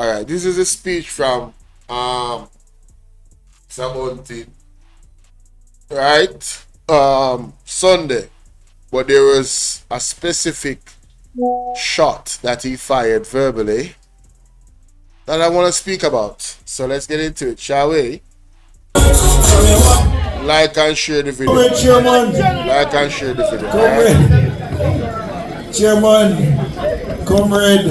All right. This is a speech from Bunting, right? Sunday, but there was a specific shot that he fired verbally that I want to speak about. So let's get into it, shall we? Like and share the video. Like and share the video. Comrade, Chairman, Comrade,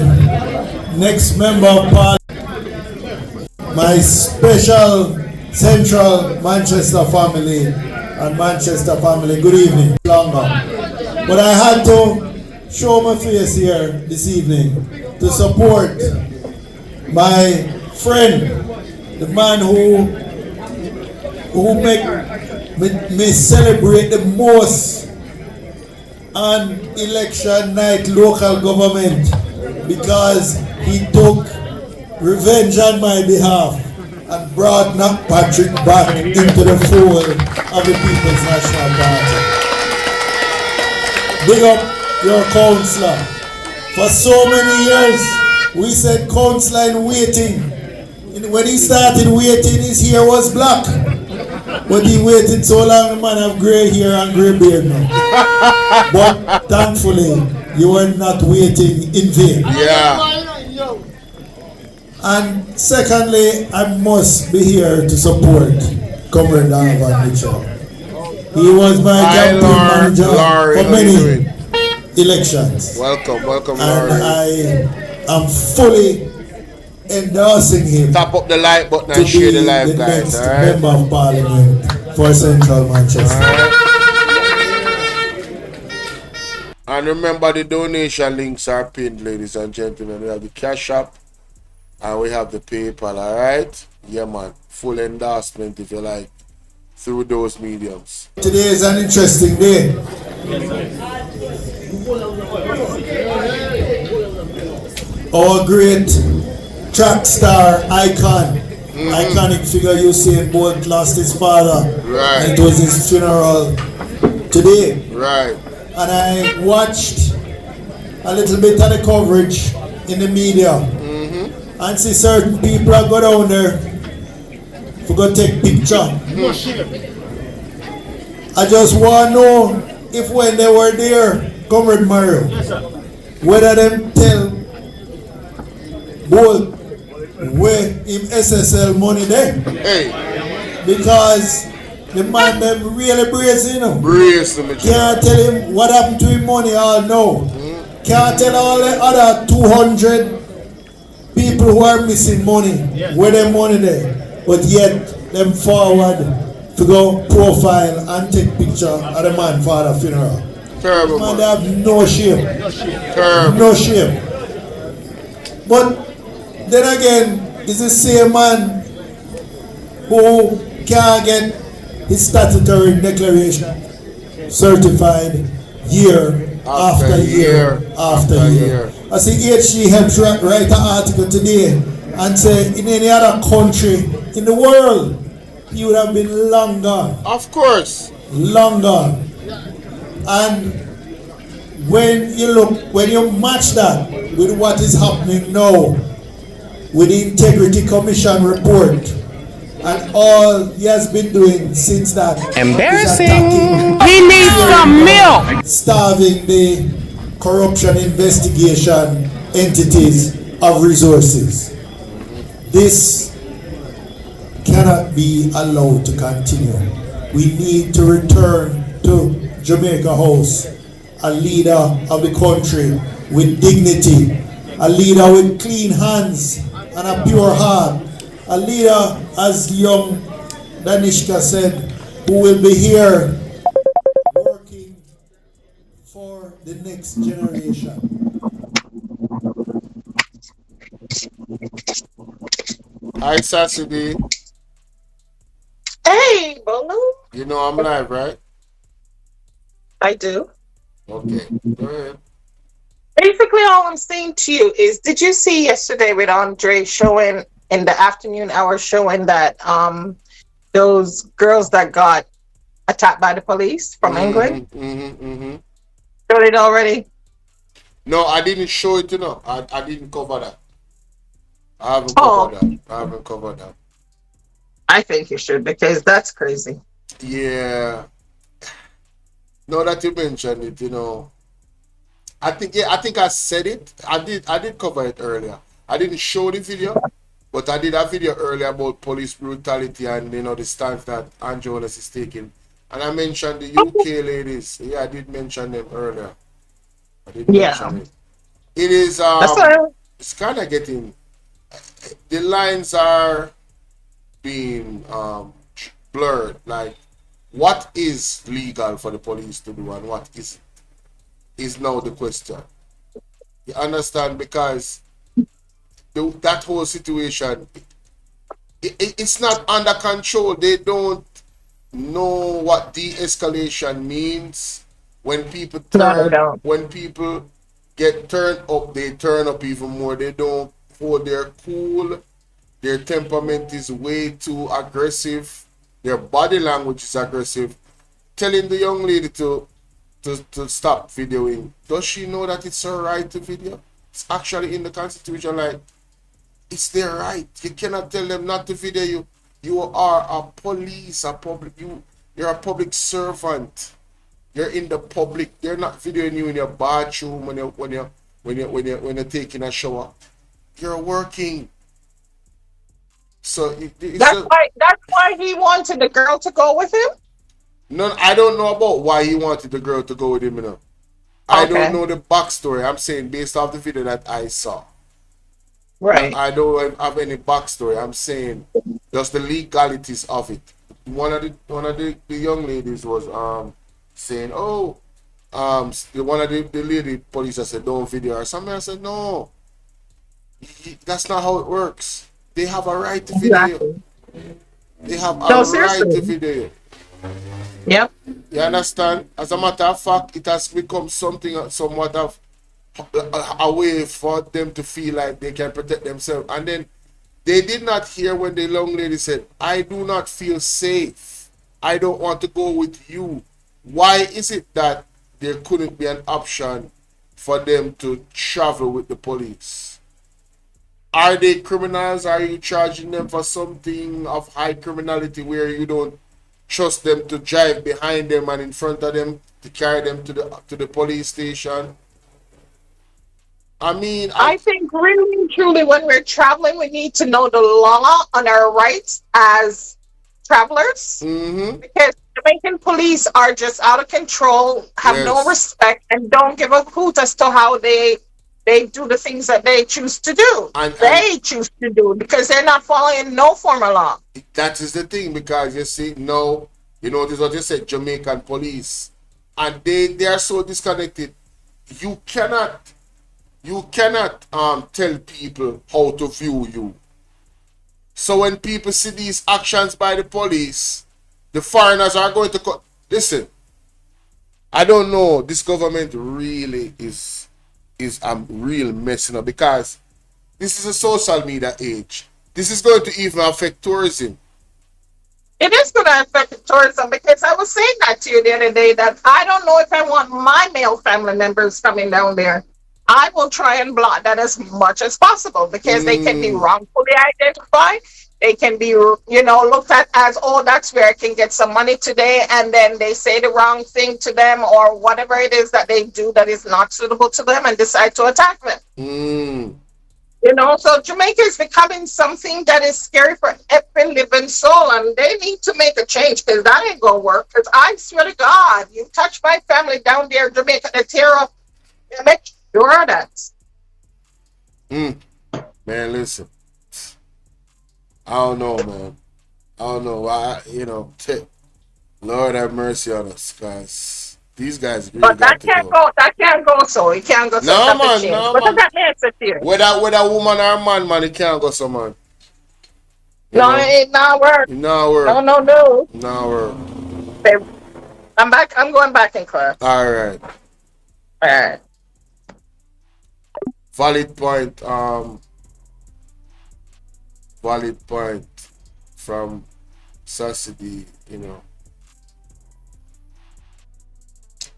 next member of Parliament, my special Central Manchester family and Manchester family, good evening. Longer. But I had to show my face here this evening to support my friend, the man who make me celebrate the most on election night local government, because he took revenge on my behalf and brought Knock Patrick back into the fold of the People's National Party. Big up your councillor. For so many years, we said councillor in waiting. When he started waiting, his hair was black. But he waited so long, the man have grey hair and grey beard now. But thankfully, you were not waiting in vain. Yeah. And secondly, I must be here to support Comrade Donovan Mitchell. He was my campaign manager for many elections. Welcome, And Laurie. I am fully endorsing him Tap up the like button to and share be the live, the guys. next All right. member of Parliament for Central Manchester. And remember, the donation links are pinned, ladies and gentlemen. We have the Cash App and we have the PayPal, all right? Yeah, man. Full endorsement, if you like, through those mediums. Today is an interesting day. Our great track star icon, iconic figure Usain Bolt lost his father. Right. And it was his funeral today. Right. And I watched a little bit of the coverage in the media, and see certain people are go down there for go take picture. I just want to know if when they were there, Comrade Mario, whether them tell Bolt where him SSL money there. Hey. Because the man them really brazen, you know. Brace them. Can't tell him what happened to him money all now. Can't tell all the other 200 people who are missing money where their money there. But yet them forward to go profile and take picture of the man father funeral. Terrible, Man, man. they have no shame. Terrible. No shame. But then again, it's the same man who can't get his statutory declaration certified year after year after year. I see HG helps write an article today and say in any other country in the world, he would have been long gone. Of course. Long gone. And when you match that with what is happening now, with the Integrity Commission report, and all he has been doing since that, Embarrassing. He needs some milk. starving the corruption investigation entities of resources. This cannot be allowed to continue. We need to return to Jamaica House a leader of the country with dignity, a leader with clean hands and a pure heart, a leader, as young Danishka said, who will be here working for the next generation. Hi, Saturday. Hey, Bolo. You know I'm live, right? I do. Okay. Go ahead. Basically, all I'm saying to you is, did you see yesterday with Andre showing in the afternoon hour showing that those girls that got attacked by the police from England? Showed it already? No, I didn't show it, you know. I didn't cover that. I haven't covered Oh, that. I haven't covered that. I think you should because that's crazy. Yeah. Now that you mentioned it, I think yeah, I think I said it. I did cover it earlier. I didn't show the video, but I did a video earlier about police brutality and the stance that Andrew Holness is taking. And I mentioned the UK ladies. Yeah, I did mention them earlier. I did Yeah, mention it. It is that's what. it's kind of getting the lines are being blurred. Like, what is legal for the police to do and what is now the question. You understand? Because that whole situation, it's not under control. They don't know what de-escalation means. When people No, they turn, don't. when people get turned up, they turn up even more. They don't hold their cool. Their temperament is way too aggressive. Their body language is aggressive. Telling the young lady to stop videoing. Does she know that it's her right to video? It's actually in the constitution. Like, it's their right. You cannot tell them not to video you. You are a police, a public. You're a public servant. You're in the public. They're not videoing you in your bathroom when you're taking a shower. You're working. So it's That's just why. That's why he wanted the girl to go with him. none. I don't know about why he wanted the girl to go with him. I don't Okay, know the backstory. I'm saying based off the video that I saw. No, right. I don't have any backstory. I'm saying just the legalities of it. One of the young ladies was saying, oh, one of the lady police said don't video her. Somebody said no, that's not how it works. They have a right to video you. Exactly. They have a No, right to seriously. video you. Yep. You understand? As a matter of fact, it has become something somewhat of a way for them to feel like they can protect themselves. And then they did not hear when the young lady said, I do not feel safe. I don't want to go with you. Why is it that there couldn't be an option for them to travel with the police? Are they criminals? Are you charging them for something of high criminality where you don't trust them to drive behind them and in front of them to carry them to the police station? I mean, I I think really and truly when we're traveling, we need to know the law and our rights as travelers mm-hmm, because Jamaican police are just out of control, have no yes, respect, and don't give a hoot as to how they do the things that they choose to do. and They choose to do because they're not following no form of law. that is the thing, because you see no, this is what you said, Jamaican police, and they are so disconnected. You cannot tell people how to view you. So when people see these actions by the police, the foreigners are going to listen. I don't know. This government really is a real messing up, because this is a social media age. This is going to even affect tourism. It is going to affect the tourism because I was saying that to you the other day that I don't know if I want my male family members coming down there. I will try and block that as much as possible because they can be Mm, wrongfully identified. They can be, looked at as, oh, that's where I can get some money today. And then they say the wrong thing to them or whatever it is that they do that is not suitable to them and decide to attack them. mm. So Jamaica is becoming something that is scary for every living soul, and they need to make a change because that ain't gonna work. Because I swear to God, you touch my family down there in Jamaica, they tear up. Make sure that. Mm. Man, listen. I don't know, man. I don't know why. Lord have mercy on us, guys. These guys really But got that to can't go. go. That can't go. So it can't go. So it No got to man, change. no What does man. that mean? Sit here. Whether woman or man, it can't go so man. You No, it know? ain't not work. No No, work. no, no. No work. Babe, I'm back. I'm going back in class. Alright. All right. Valid point. Valid point from subsidy,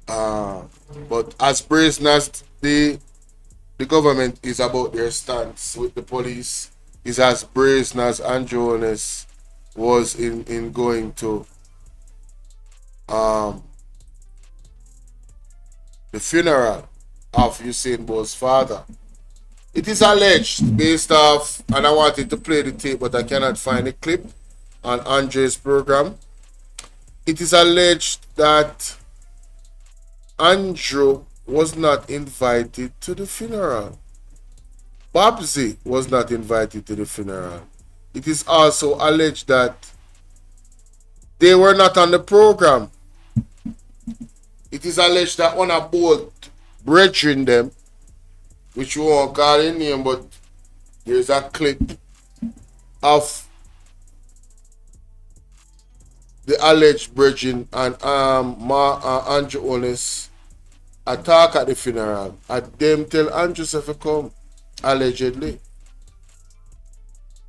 Uh but as brazen as the government is about their stance with the police, is as brazen as Holness was in going to the funeral of Usain Bolt's father. It is alleged, based off, and I wanted to play the tape, but I cannot find the clip on Andre's program. It is alleged that Andrew was not invited to the funeral. Babsy was not invited to the funeral. It is also alleged that they were not on the program. It is alleged that one of both brethren them, which we won't call in name, but there's a clip of the alleged brethren and Andrew Holness attack at the funeral. And them tell Andrew to come, allegedly.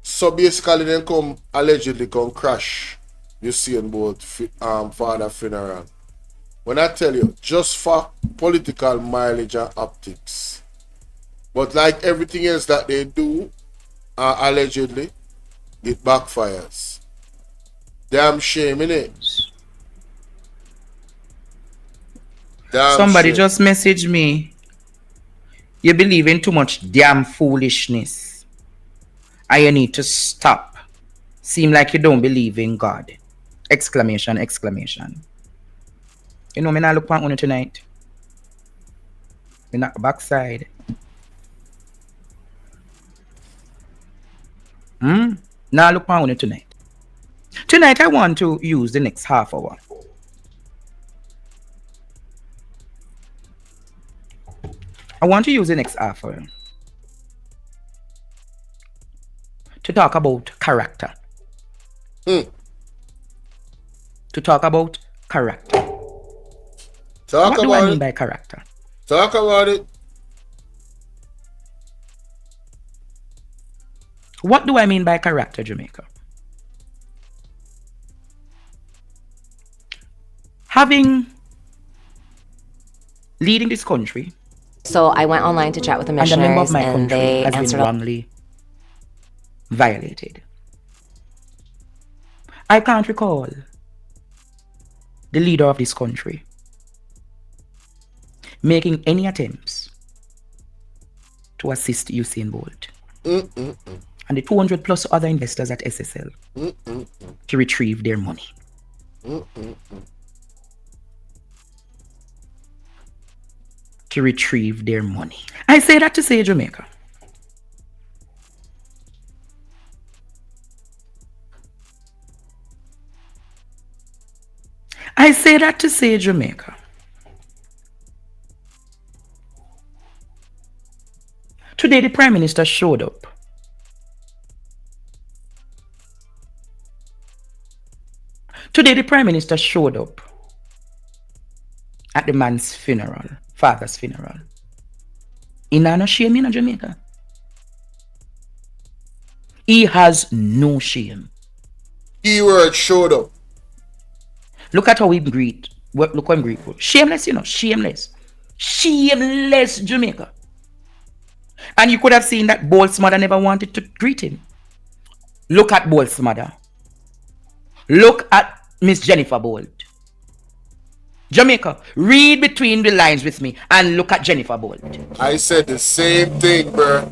So basically, they come allegedly crash Usain Bolt father funeral. When I tell you, just for political mileage and optics. But like everything else that they do, allegedly, it backfires. Damn shame, innit? Damn Somebody shame. just messaged me. You believe in too much damn foolishness. And you need to stop. Seem like you don't believe in God. Exclamation, exclamation. You know, me not look on you tonight. Me not backside. Now look on you tonight. Tonight I want to use the next half hour to talk about character. To talk about character. What do I mean by character? Talk about it. What do I mean by character, Jamaica? Leading this country. So I went online to chat with the And a member of missionaries, my and country they has answered been all. wrongly violated. I can't recall the leader of this country making any attempts to assist Usain Bolt and the 200 plus other investors at SSL to retrieve their money. To retrieve their money. I say that to say Jamaica. I say that to say Jamaica. Today the Prime Minister showed up. Today the Prime Minister showed up at the man's funeral, father's funeral. He no shame in Jamaica. He has no shame. Keyword showed up. Look at how he greet. Look how he greet. Shameless, shameless. Shameless Jamaica. And you could have seen that Bolt's mother never wanted to greet him. Look at Bolt's mother. Look at Miss Jennifer Bolt. Jamaica, read between the lines with me and look at Jennifer Bolt. I said the same thing, bro.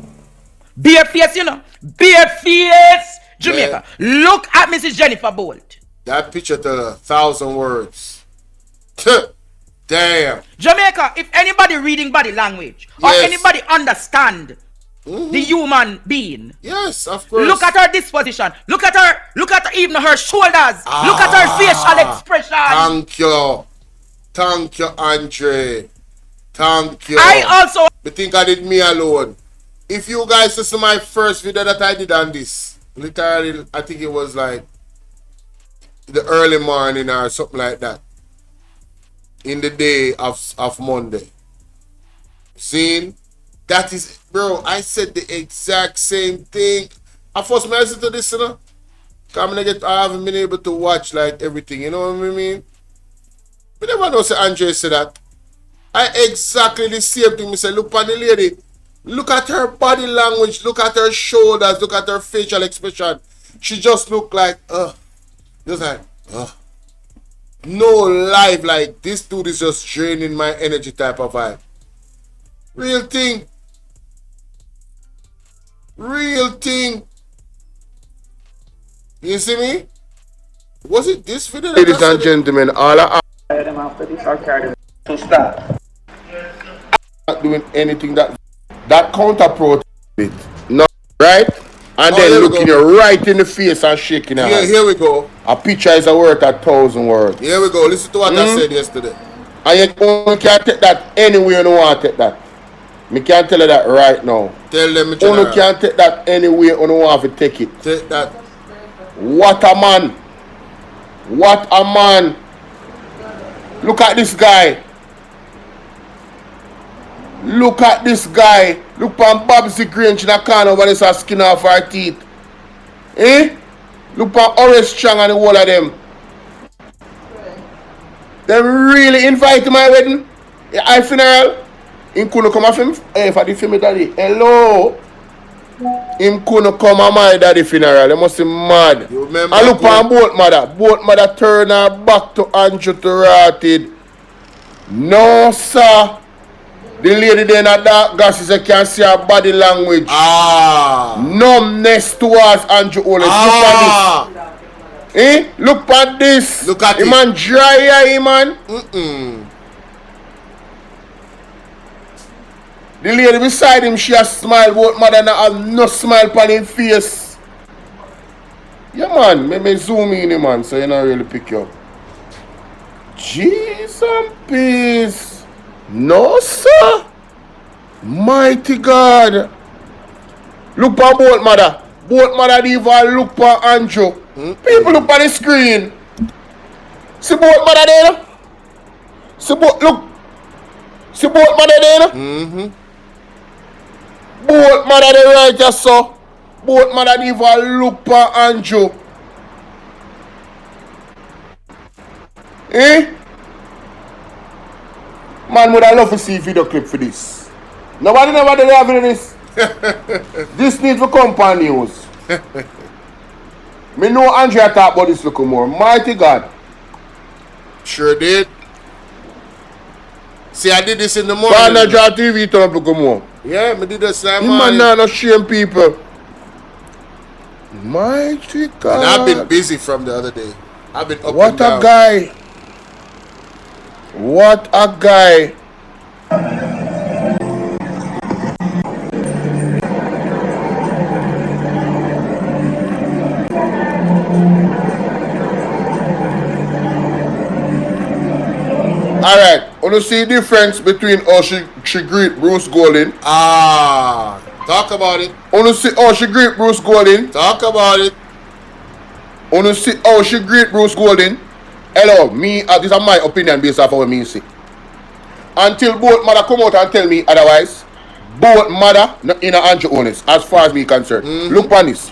Bare face, bare face, Jamaica. Yeah. Look at Mrs. Jennifer Bolt. That picture tell 1,000 words. Damn. Jamaica, if anybody reading body language or anybody understand the human being. Yes, of course. Look at her disposition. Look at her, even her shoulders. Look at her facial expression. Thank you, Andre. Thank you. I also think I did me alone. If you guys listen to my first video that I did on this, literally, I think it was like the early morning or something like that. In the day of Monday. Seen? That is, bro, I said the exact same thing. I first listen to this, I haven't been able to watch like everything, you know what I mean? We never know say Andre said that. I exactly the same thing. I say, look on the lady. Look at her body language. Look at her shoulders. Look at her facial expression. She just look like, just like, no life. Like, this dude is just draining my energy type of vibe. Real thing. Real thing. You see me? Was it this video? Ladies and gentlemen, all I stop. Not doing anything that counter-pro it. No, right? And then looking you right in the face and shaking her hand. Here we go. A picture is worth 1,000 words. Here we go. Listen to what I said yesterday. And you only can't take that anywhere you want to take that. Me can't tell you that right now. Tell them, you can't take that anywhere you want to take it. Take that. What a man. What a man. Look at this guy. Look at this guy. Look on Babsy Grange in the corner when it's a skin off her teeth. Eh? Look on Orange Strong and the whole of them. They really invite my wedding. I funeral. Him couldn't come off him. Hey, for the film daddy. Hello. Him couldn't come on my daddy funeral. They must be mad. You remember? And look on both mother. Both mother turn her back to Andrew to rotted. No, sir. The lady there in the dark glasses, I can see her body language. Numbness towards Andrew Holness. Look at this. Eh? Look at this. Look at it. Man dry eye, man. The lady beside him, she has smile. Both mother and have no smile on his face. Yeah, man. Me zoom in, man, so you don't really pick you up. Jesus and peace. No, sir. Mighty God. Look for both mother. Both mother even look for Andrew. People look on the screen. See both mother there? See both, look. See both mother there? Both mother there right here, so. Both mother even look for Andrew. Eh? Man, would I love to see a video clip for this. Nobody never did have this. This needs to come on news. Me know Andrea talk about this little more. Mighty God. Sure did. See, I did this in the morning. But Andrea TV turn up little more. Yeah, me did the same. Man, not shame people. Mighty God. And I've been busy from the other day. I've been up and down. What a guy. What a guy. Alright, want to see the difference between how she greet Bruce Golding? Talk about it. Want to see how she greet Bruce Golding? Talk about it. Want to see how she greet Bruce Golding? Hello, me, this is my opinion based off of what me see. Until both mother come out and tell me otherwise, both mother in a Andrew Holness, as far as me concerned. Look on this.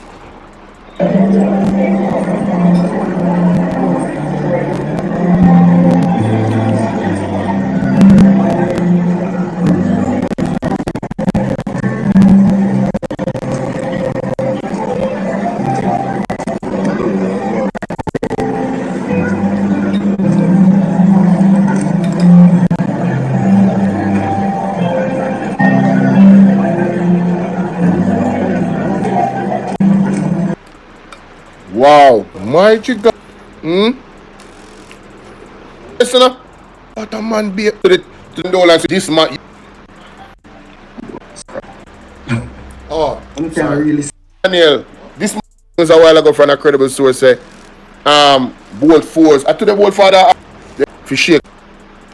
Wow, mighty God. Listen up. What a man be to the Dolan. This man. Oh, I'm sorry. Daniel, this man was a while ago from a credible source. Say, Bolt Force. I told the Bolt father, for shake.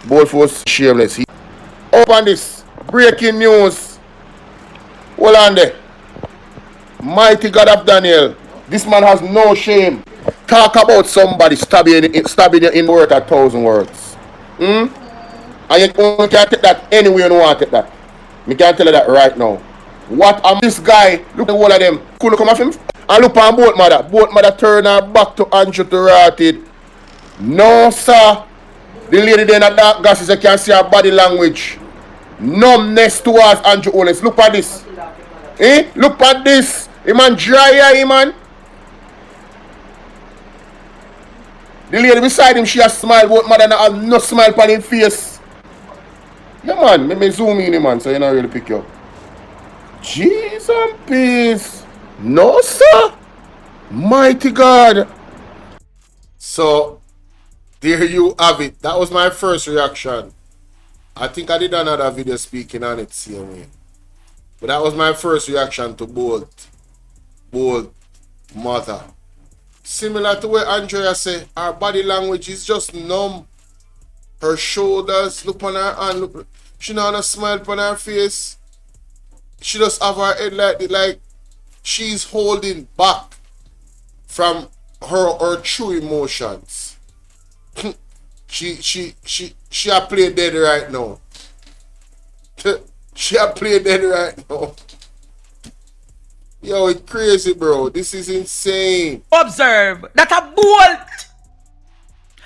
Bolt Force shameless. He open this. Breaking news. Hold on there. Mighty God of Daniel. This man has no shame. Talk about somebody stabbing you in worth 1,000 words. And you only can't take that anywhere you want to take that. Me can't tell you that right now. What am this guy? Look at all of them. Couldn't come off him. And look on both mother. Both mother turn her back to Andrew to rotted. No, sir. The lady there in the dark glasses, you can see her body language. numbness towards Andrew Holness. Look at this. Look at this. He man dry eye, man. The lady beside him, she has smile, but mother have no smile on him face. Yeah, man. Let me zoom in, man, so you don't really pick you up. Jesus and peace. No, sir. Mighty God. So, there you have it. That was my first reaction. I think I did another video speaking on it same way. But that was my first reaction to both mother. Similar to what Andrea said, her body language is just numb. Her shoulders, look on her hand, look, she not a smile on her face. She just have her head like she's holding back from her true emotions. she a play dead right now. She a play dead right now. Yo, it's crazy, bro. This is insane. Observe that a bolt.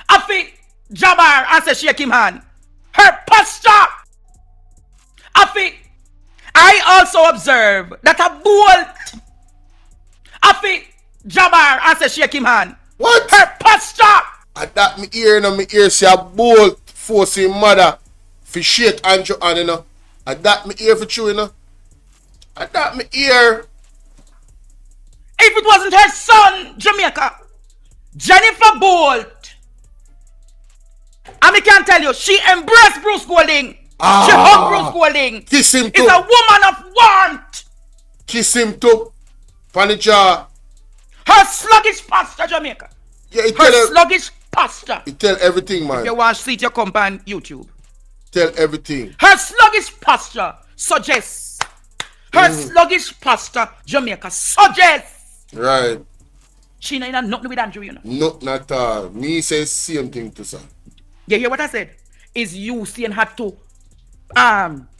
I think Jabbar and say shake him hand. Her posture. I think I also observe that a bolt. I think Jabbar and say shake him hand. What? Her posture. And that me ear, you know, me ear say a bolt forcing mother for shake Andrew hand, you know. And that me ear for true, you know. And that me ear. If it wasn't her son, Jamaica, Jennifer Bolt, and I can tell you, she embraced Bruce Golding. She hugged Bruce Golding. Kiss him It's too. a woman of warmth. Kiss him too. Pan the jaw. Her sluggish posture, Jamaica. Yeah, it Her sluggish posture. It tell everything, man. If you want to see it, you come on YouTube. Tell everything. Her sluggish posture suggests. Her sluggish posture, Jamaica, suggests. Right. She ain't nothing with Andrew, you know. Nothing at all. Me say same thing to sir. You hear what I said? Is Usain had to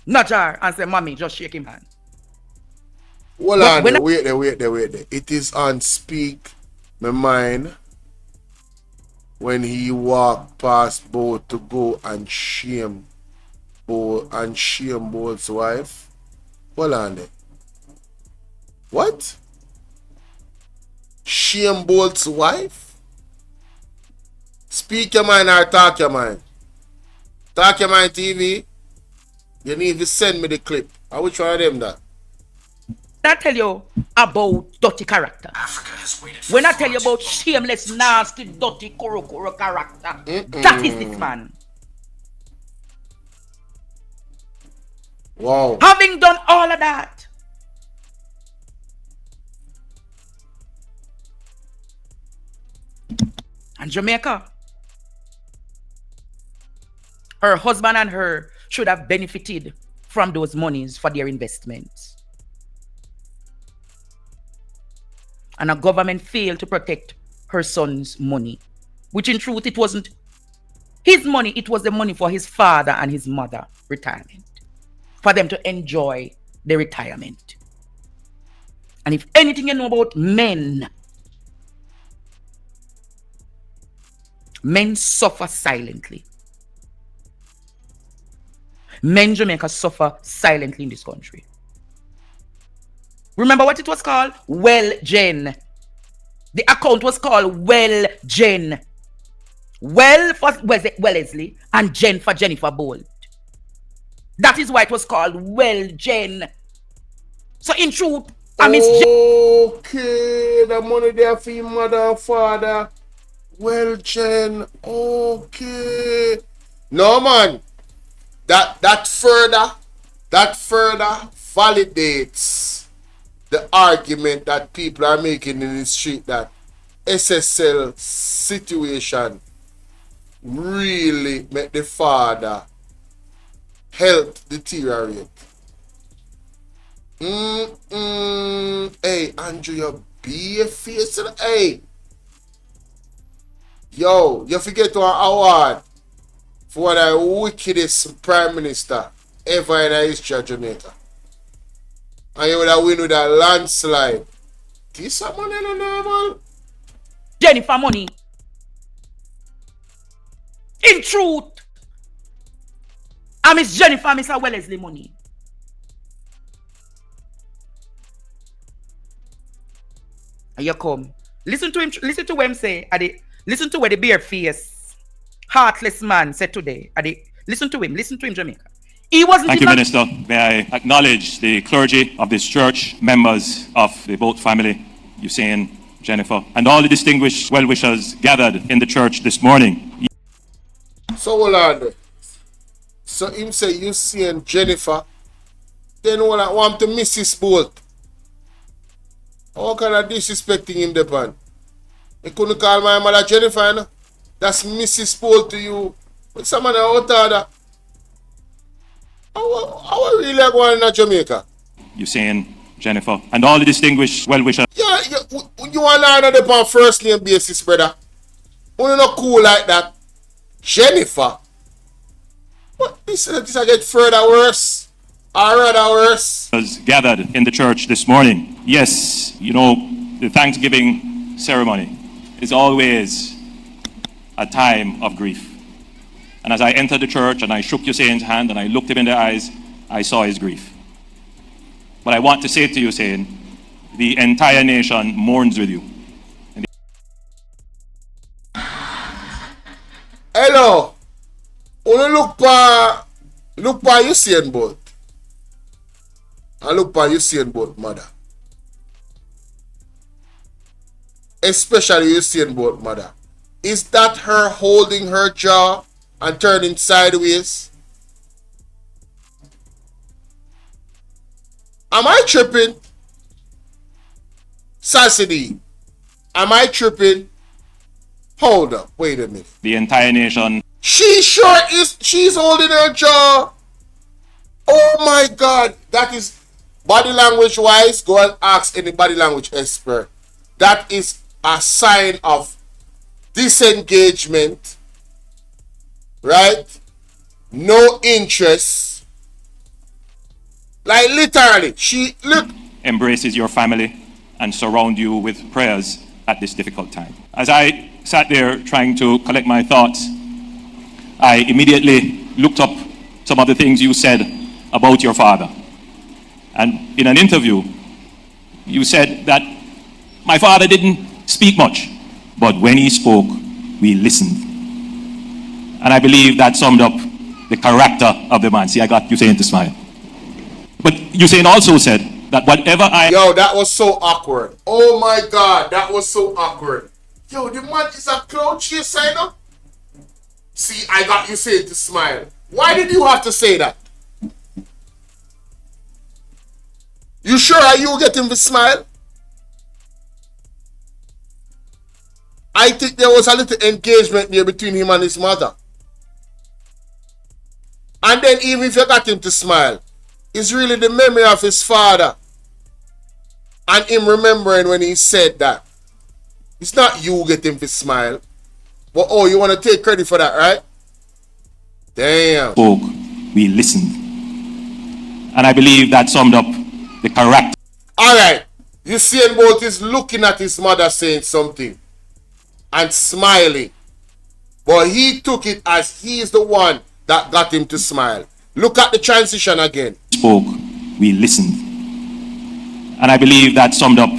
nudge her and say, Mommy, just shake him hand. Hold on there, wait there. It is on speak my mind when he walked past Bo to go and shame Bo's wife. Hold on there. What? Shame Bolt's wife? Speak your mind or talk your mind? Talk your mind TV. You need to send me the clip. I will try them that. I tell you about dirty character. When I tell you about shameless, nasty, dirty, koro character, that is this man. Wow. Having done all of that, and Jamaica, her husband and her should have benefited from those monies for their investments. And a government failed to protect her son's money, which in truth it wasn't his money, it was the money for his father and his mother retirement, for them to enjoy their retirement. And if anything you know about men suffer silently. Men Jamaica suffer silently in this country. Remember what it was called? Well Gen. The account was called Well Gen. Well for Wellesley and Jen for Jennifer Bolt. That is why it was called Well Gen. So in truth, I miss Okay, the money there for your mother and father. Well, Jen, okay. No, man. That further validates the argument that people are making in the street that SSL situation really make the father health deteriorate. Hey, Andrew, you be a face. Hey. Yo, you forget to an award for the wickedest prime minister ever in the history of Jamaica. And you would have win with a landslide. This money no normal. Jennifer money. In truth, And Miss Jennifer, Miss Wellesley money. And you come. Listen to him, listen to what him say. Listen to what the bare face, heartless man said today. Listen to him, Jamaica. He wasn't. Thank you, Minister. May I acknowledge the clergy of this church, members of the boat family, Usain, Jennifer, and all the distinguished well-wishers gathered in the church this morning. So hold on. So him say Usain, Jennifer, then want to miss his boat. How kind of disrespecting him depend? He couldn't call my mother Jennifer, you know? That's Mrs. Paul to you. But someone out there. How are really going in Jamaica? Usain, Jennifer, and all the distinguished well-wishers. Yeah, you want to learn upon first name basis, brother. You're not cool like that. Jennifer? What? This I get further worse. Or rather worse. Gathered in the church this morning. Yes, you know, the Thanksgiving ceremony is always a time of grief. And as I entered the church and I shook Usain's hand and I looked him in the eyes, I saw his grief. But I want to say to you, Usain, the entire nation mourns with you. Hello. Only look pa Usain boat. I look pa Usain boat, mother. Especially Usain boat, mother. Is that her holding her jaw and turning sideways? Am I tripping? Sassy, am I tripping? Hold up, wait a minute. The entire nation. She sure is. She's holding her jaw. Oh my God, that is body language wise. Go and ask any body language expert. That is a sign of disengagement, right? No interest. Like literally, she look. Embraces your family and surround you with prayers at this difficult time. As I sat there trying to collect my thoughts, I immediately looked up some of the things you said about your father. And in an interview, you said that my father didn't speak much, but when he spoke, we listened. And I believe that summed up the character of the man. See, I got Usain to smile. But Usain also said that whatever Yo, that was so awkward. Oh my God, that was so awkward. Yo, the man is a cloud chaser, you know? See, I got Usain to smile. Why did you have to say that? You sure are you getting the smile? I think there was a little engagement there between him and his mother. And then even if you got him to smile, it's really the memory of his father. And him remembering when he said that. It's not you get him to smile. But oh, you want to take credit for that, right? Damn. spoke, we listened. And I believe that summed up the character. Alright. Usain Bolt is looking at his mother saying something. And smiling. But he took it as he is the one that got him to smile. Look at the transition again. Spoke, we listened. And I believe that summed up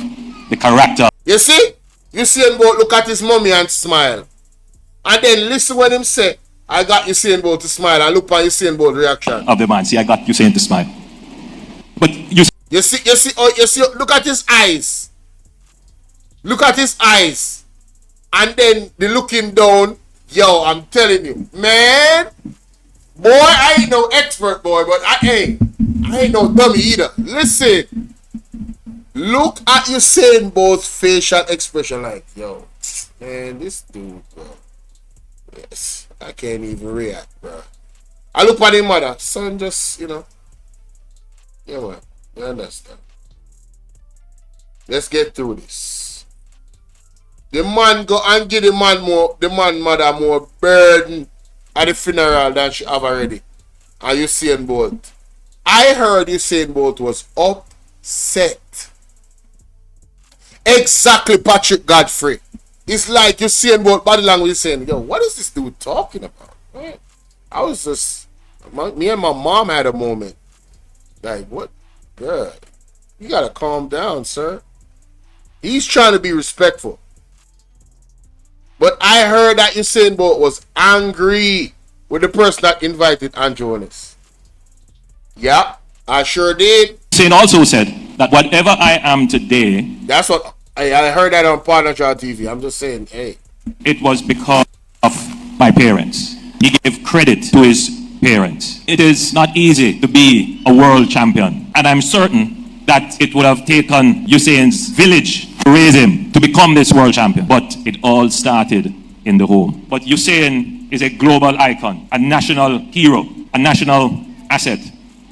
the character. You see? Usain Bolt look at his mommy and smile. And then listen when him say, I got Usain Bolt to smile, and look at Usain Bolt reaction. Of the man. See, I got Usain to smile. But you see, look at his eyes. Look at his eyes. And then the looking down. Yo, I'm telling you, man. Boy, I ain't no expert, boy, but I ain't no dummy either. Listen. Look at Usain Bolt's facial expression like, yo, man, this dude, bro. Yes, I can't even react, bro. I look at his mother, son, just, you know. Yeah, man, you understand. Let's get through this. The man go and give the man mother more burden at the funeral than she have already. And Usain Bolt. I heard Usain Bolt was upset. Exactly, Patrick Godfrey. It's like Usain Bolt body language saying, yo, what is this dude talking about? I was just Me and my mom had a moment. Like, what? God, you gotta calm down, sir. He's trying to be respectful. But I heard that Usain Bolt was angry with the person that invited Holness. Yeah, I sure did. Usain also said that whatever I am today, That's what I heard that on Partner Trial TV. I'm just saying, hey. it was because of my parents. He gave credit to his parents. It is not easy to be a world champion, and I'm certain that it would have taken Usain's village to raise him to become this world champion. But it all started in the home. But Usain is a global icon, a national hero, a national asset,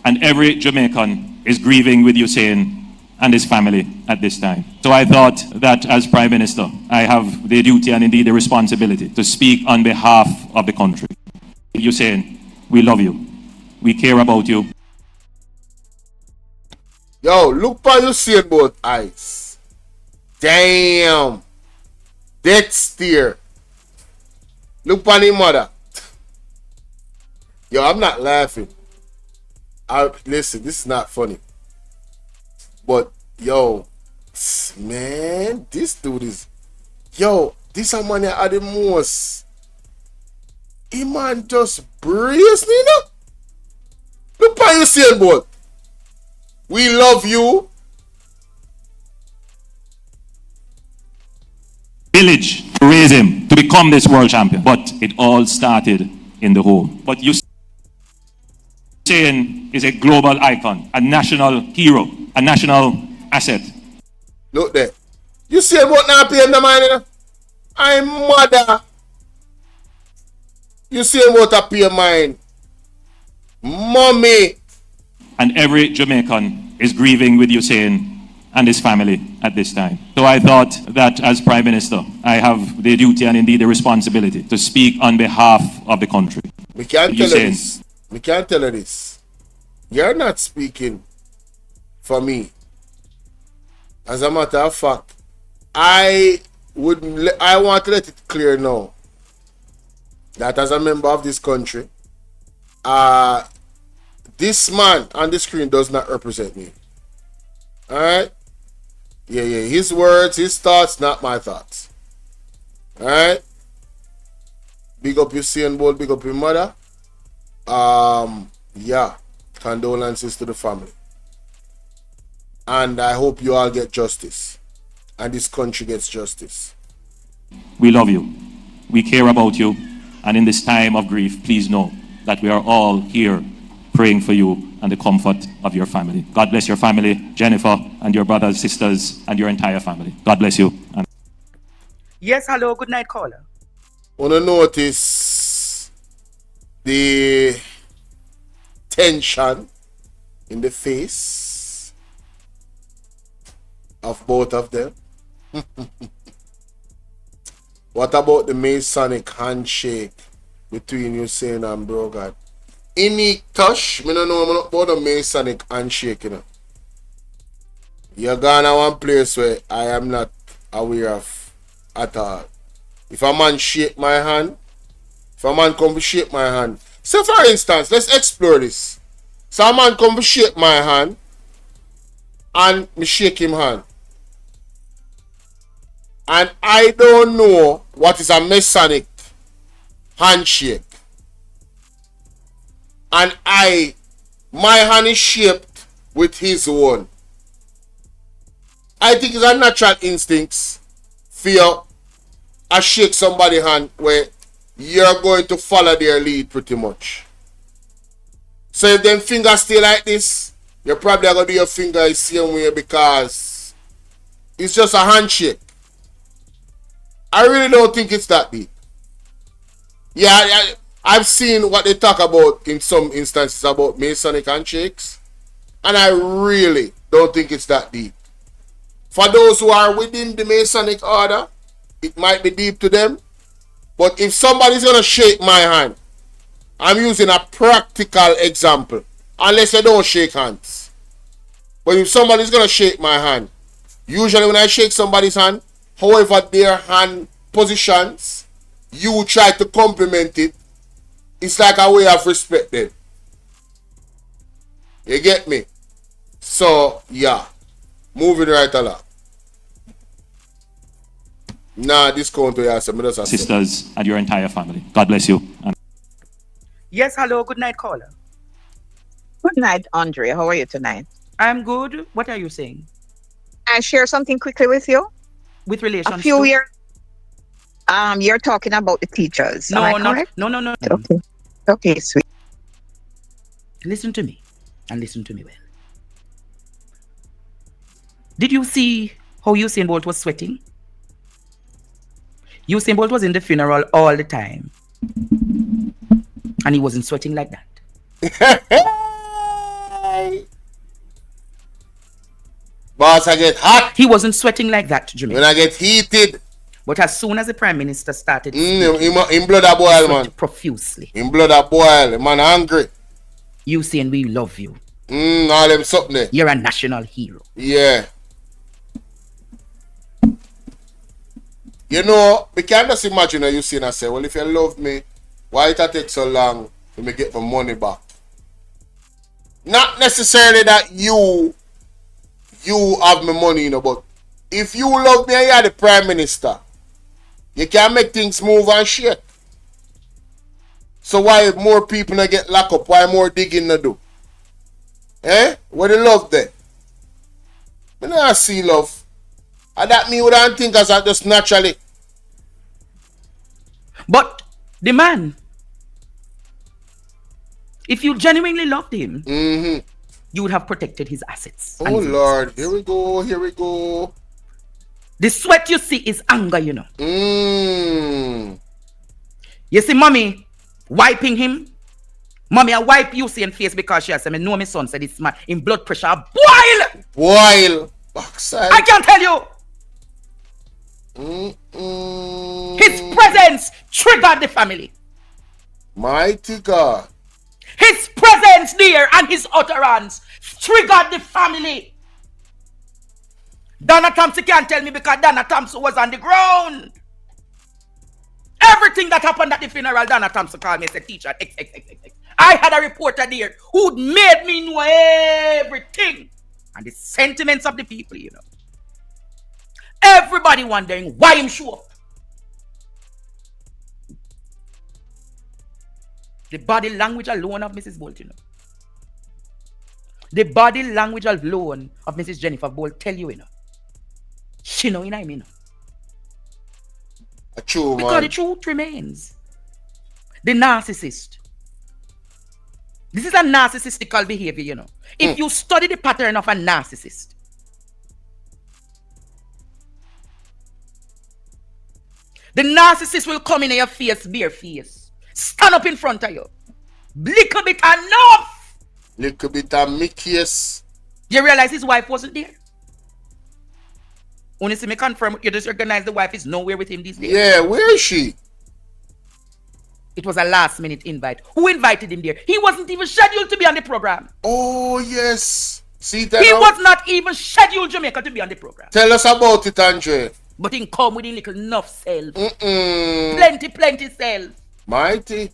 and every Jamaican is grieving with Usain and his family at this time. So I thought that as Prime Minister, I have the duty and indeed the responsibility to speak on behalf of the country. Usain, we love you. We care about you. Yo, look for Usain Bolt eyes. Damn. Dead steer. Look for him mother. Yo, I'm not laughing. Listen, this is not funny. But, yo, man, this dude is... Yo, this a man are the most... He man just brace, you know? Look for Usain Bolt. We love you. Village to raise him to become this world champion. But it all started in the home. But Usain is a global icon, a national hero, a national asset. Look there. Usain Bolt not paying the money, you know? I'm mother. Usain Bolt a pay mine. Mommy. And every Jamaican is grieving with Usain and his family at this time. So I thought that as Prime Minister, I have the duty and indeed the responsibility to speak on behalf of the country. We can't tell her this. We can't tell her this. You're not speaking for me. As a matter of fact, I want to let it clear now that as a member of this country, this man on the screen does not represent me. Alright? Yeah. His words, his thoughts, not my thoughts. Alright? Big up Usain Bolt, big up your mother. Yeah. Condolences to the family. And I hope you all get justice. And this country gets justice. We love you. We care about you. And in this time of grief, please know that we are all here praying for you and the comfort of your family. God bless your family, Jennifer, and your brothers, sisters, and your entire family. God bless you. And Yes, hello, good night, caller. Wanna notice the tension in the face of both of them? What about the Masonic handshake between Usain and Brogan? Any touch? Me no know about the Masonic handshake, you know. You're gone to one place where I am not aware of at all. If a man shake my hand, if a man come to shake my hand. So for instance, let's explore this. So a man come to shake my hand and me shake him hand. And I don't know what is a Masonic handshake. And my hand is shaped with his own. I think it's a natural instincts for you to shake somebody's hand where you're going to follow their lead pretty much. So if them fingers stay like this, you're probably going to do your finger the same way because it's just a handshake. I really don't think it's that deep. Yeah, I've seen what they talk about in some instances about Masonic handshakes, and I really don't think it's that deep. For those who are within the Masonic order, it might be deep to them, but if somebody's going to shake my hand, I'm using a practical example, unless you don't shake hands. But if somebody's going to shake my hand, usually when I shake somebody's hand, however their hand positions, you try to compliment it. It's like a way of respect them. You get me? So, yeah. Moving right along. Nah, discount to you. Sisters and your entire family. God bless you. And Yes, hello, good night, caller. Good night, Andre. How are you tonight? I'm good. What are you saying? I share something quickly with you. With A relations few to? years, you're talking about the teachers. Am I No, not. correct? No. Okay. Okay, sweet. Listen to me, and listen to me well. Did you see how Usain Bolt was sweating? Usain Bolt was in the funeral all the time, and he wasn't sweating like that. Boss, I get hot. He wasn't sweating like that, Jamaica. When I get heated. But as soon as the Prime Minister started in blood a boil, man. Profusely. In blood a boil. Man angry. Usain, we love you. All them something there. You're a national hero. Yeah. You know, we can just imagine you saying and say, well, if you love me, why it take so long for me get my money back? Not necessarily that you have my money, you know, but if you love me and you're the Prime Minister, you can make things move and shit. So why more people not get locked up? Why more digging to do? Eh? Where the love there? I don't see love. And that me wouldn't think as I just naturally. But the man, if you genuinely loved him, you would have protected his assets. Oh Lord, here we go. The sweat you see is anger, you know. You see mommy wiping him. Mommy, I wipe Usain face because she has said, I know my son said it's my in blood pressure. Boil! Backside. I can tell you. His presence triggered the family. Mighty God. His presence there and his utterance triggered the family. Donna Thompson can't tell me because Donna Thompson was on the ground. Everything that happened at the funeral, Donna Thompson called me and said, teacher, X. I had a reporter there who made me know everything. And the sentiments of the people, you know. Everybody wondering why him show up. The body language alone of Mrs. Bolt, you know. The body language alone of Mrs. Jennifer Bolt tell you, you know. She know, you know what I mean? True, because man. the truth remains. The narcissist. This is a narcissistical behavior, you know. If you study the pattern of a narcissist, the narcissist will come in your face, bare face, stand up in front of you. Little bit enough. Little bit of Mickey's. You realize his wife wasn't there? Only see me confirm, you just recognize the wife is nowhere with him these days. Yeah, where is she? It was a last minute invite. Who invited him there? He wasn't even scheduled to be on the program. Oh, yes. See that? He was not even scheduled, Jamaica, to be on the program. Tell us about it, Andre. But he come with a little enough self. Plenty self. Mighty.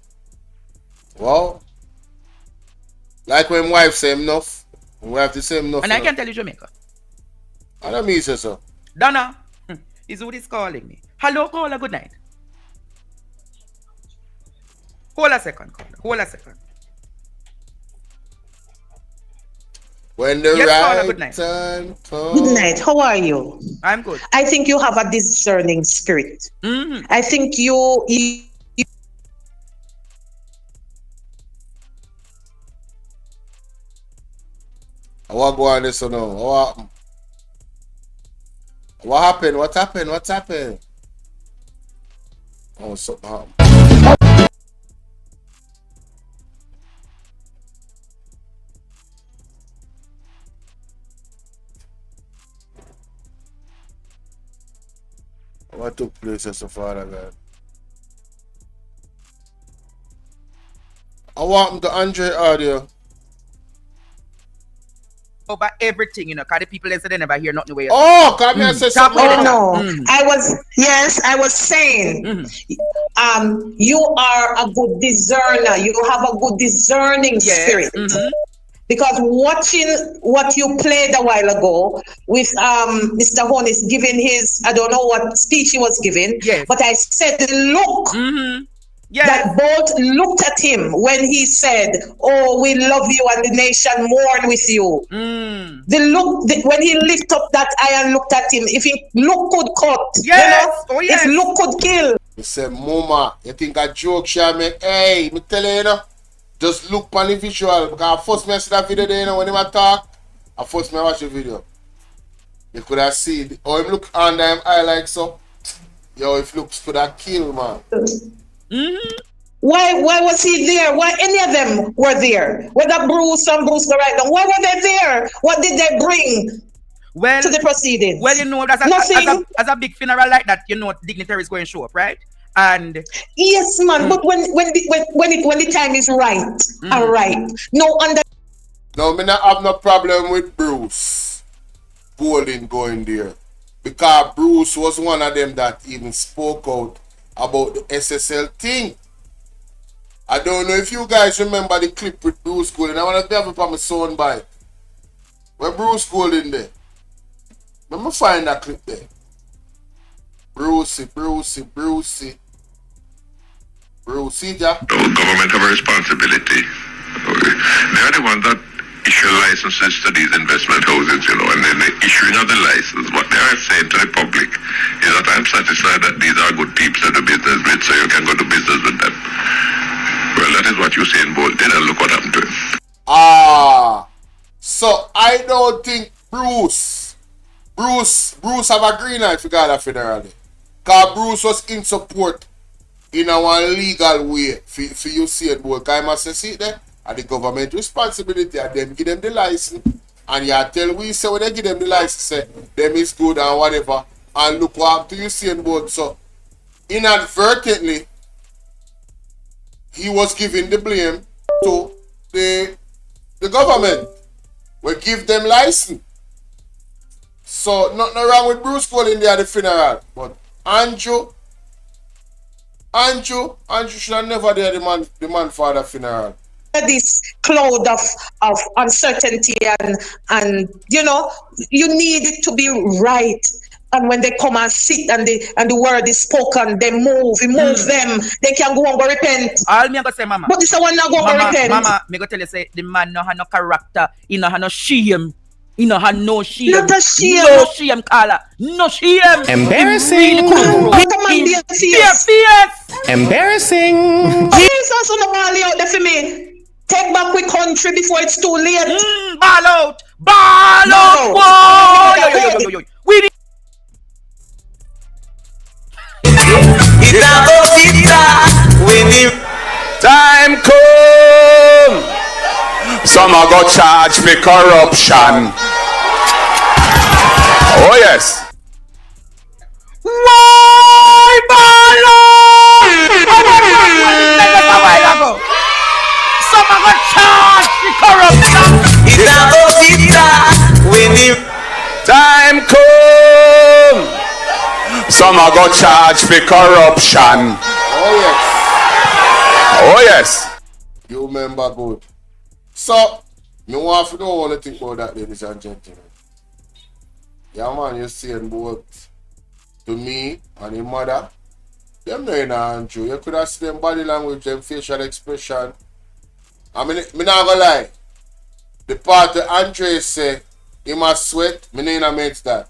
Wow. Like when wife say enough. We have to say enough. And I can tell you, Jamaica. I don't mean so. Donna is who is calling me. Hello, caller, good night. Hold a second, caller. Hold a second. When the yes, right caller, good night. time comes. Good night. How are you? I'm good. I think you have a discerning spirit. I think you what go on this or no? What happened? What happened? Oh, something happened. What took place so far, God? What happened to Andre audio? Over everything, you know, because the people they say they never hear nothing the way. Oh, come here and say something. Oh no. I was saying you are a good discerner. You have a good discerning spirit. Because watching what you played a while ago with Mr. Holness giving his, I don't know what speech he was giving, Yes. but I said the look Yes. that both looked at him when he said, "Oh, we love you and the nation mourn with you." The look when he lifted up that eye and looked at him, if he look could cut, Yes. Oh, yes. if look could kill. He said, Mama, you think a joke shall make? Hey, me tell you, just look on the visual. Because first me see that video there, when him talk, first me watch the video. You could have seen, oh, him look under him eye like so. Yo, if looks could have kill, man. Why was he there? Why any of them were there? Whether Bruce and Bruce the right now, why were they there? What did they bring to the proceedings? Well, you know, Nothing. as a big funeral like that, you know, dignitaries going to show up, right? And yes, man. But when the time is right, all right. No under. No, me not have no problem with Bruce Bowling going there. Because Bruce was one of them that even spoke out about the SSL thing. I don't know if you guys remember the clip with Bruce Golding. I want to have it on my soundbite. Where Bruce Golding there? Let me find that clip there. Brucey, yeah. Government have a responsibility. They are the ones that issue licenses to these investment houses, you know, and then the issuing of the license. What they are saying to the public is that I'm satisfied that these are good people to do business with, so you can go to business with them. Well, that is what Usain Bolt did, and look what happened to him. So I don't think Bruce have a green light for God funeral. Because Bruce was in support in a one legal way for Usain Bolt. Because I must see it there. And the government responsibility and them give them the license. And you tell we say when they give them the license, say them is good and whatever. And look what happened to Usain Bolt. So inadvertently, he was giving the blame to the government. We give them license. So nothing wrong with Bruce Golding there at the funeral. But Andrew should have never there the man for the funeral. This cloud of uncertainty and you know, you need it to be right. And when they come and sit and the word is spoken, they move them. They can go and go repent. All me go say, Mama. But this one not go and repent. Mama, me go tell you say the man no have no character. He no have no shame. He no have no shame. Not a shame. No shame, Carla. No shame. Embarrassing. Fierce. Embarrassing. Jesus on the wall out there for me. Take back with country before it's too late. Ball out. Whoa. Yo. We need. Time come. Some are go charge for corruption. Oh yes. Why Bolo? Some are go charge for corruption. Time come. Some are go charge for corruption. Oh yes. You remember good. So, me want to know what you think about that, ladies and gentlemen. Yeah, man, you seeing both to me and his mother. Them no in Andrew. You could have seen them body language, them facial expression. I mean, me not gonna lie. The part that Andre say, he must sweat, me ain't amazed that.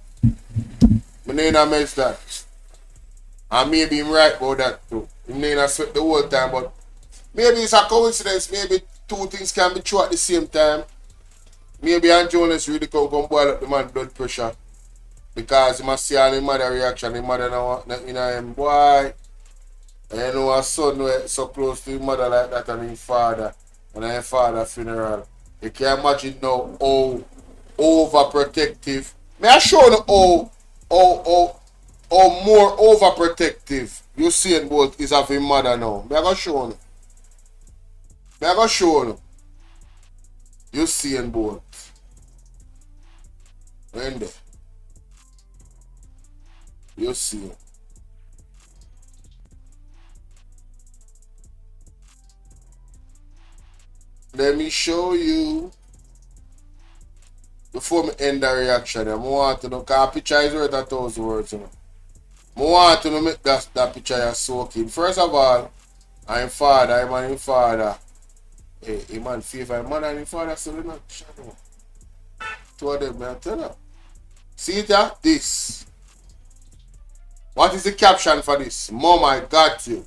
And maybe him right about that too. He ain't sweat the whole time, but maybe it's a coincidence. Maybe two things can be true at the same time. Maybe Holness really come boil up the man's blood pressure. Because he must see all his mother reaction. His mother now him, boy. And you know a son were so close to his mother like that and his father. And his father's funeral. You can imagine now how overprotective. May I show you how more overprotective Usain Bolt is of his mother now. May I go show you. Usain Bolt. When there. You see. Let me show you. before me end the reaction, I want to know, because a picture is worth 1,000 words, you know. I want to know make that picture is soaking. First of all, I'm father. Hey, man, favor man and his father still not shadow. Two of them, I tell you. See that? This. What is the caption for this? Mom, I got you.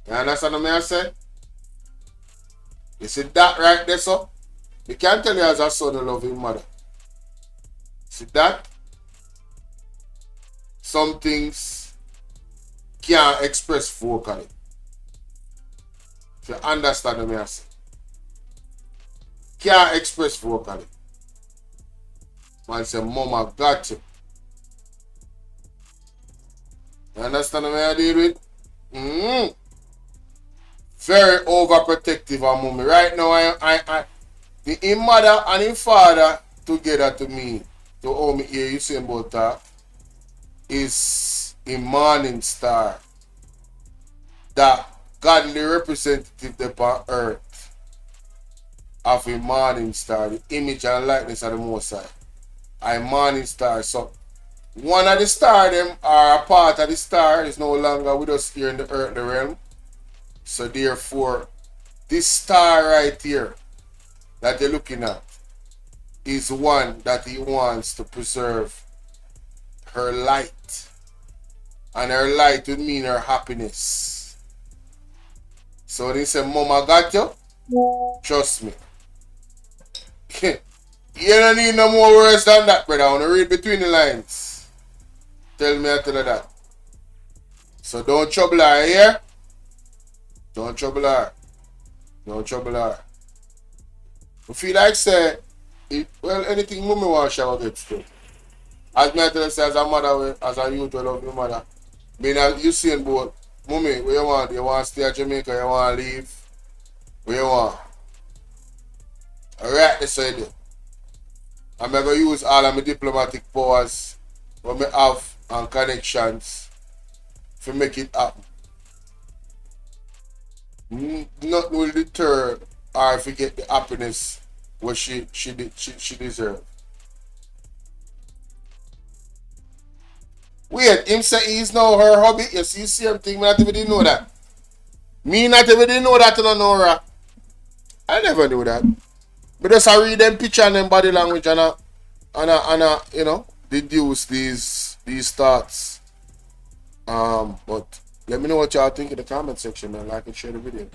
You understand what I say? You see that right there, so? You can't tell you as a son you love his mother. See that? Some things can't express vocally. If you understand what I say. Can't express vocally. Man say, Mom, I got you. You understand what I deal with? Very overprotective of mommy. Right now, his mother and his father together to me, to all me hear you saying about that, is a morning star. That godly representative upon earth of a morning star, the image and likeness of the Most High. A morning star. So one of the star them are a part of the star is no longer with us here in the earthly realm. So therefore, this star right here that you're looking at is one that he wants to preserve her light. And her light would mean her happiness. So they say, Mama got you? Trust me. You don't need no more words than that, brother. I want to read between the lines. Tell me I tell her that. So don't trouble her here. Don't trouble her. Don't trouble her. I feel like say, well, anything mommy wants, she will get to. As me I tell her, say, as a mother, as a youth, I love your mother. Mean you saying about, mommy, what you want? You want to stay at Jamaica? You want to leave? What you want? Alright, this I do. I'm going to use all of my diplomatic powers, what I have and connections to make it happen. Not will deter or forget the happiness what she deserves. Wait, him say he's now her hobby. You see, same thing. Me not even didn't know that. Me not even didn't know that, no Nora. I never knew that. But just I read them picture and them body language and you know, deduce these thoughts. But let me know what y'all think in the comment section, man. Like and share the video.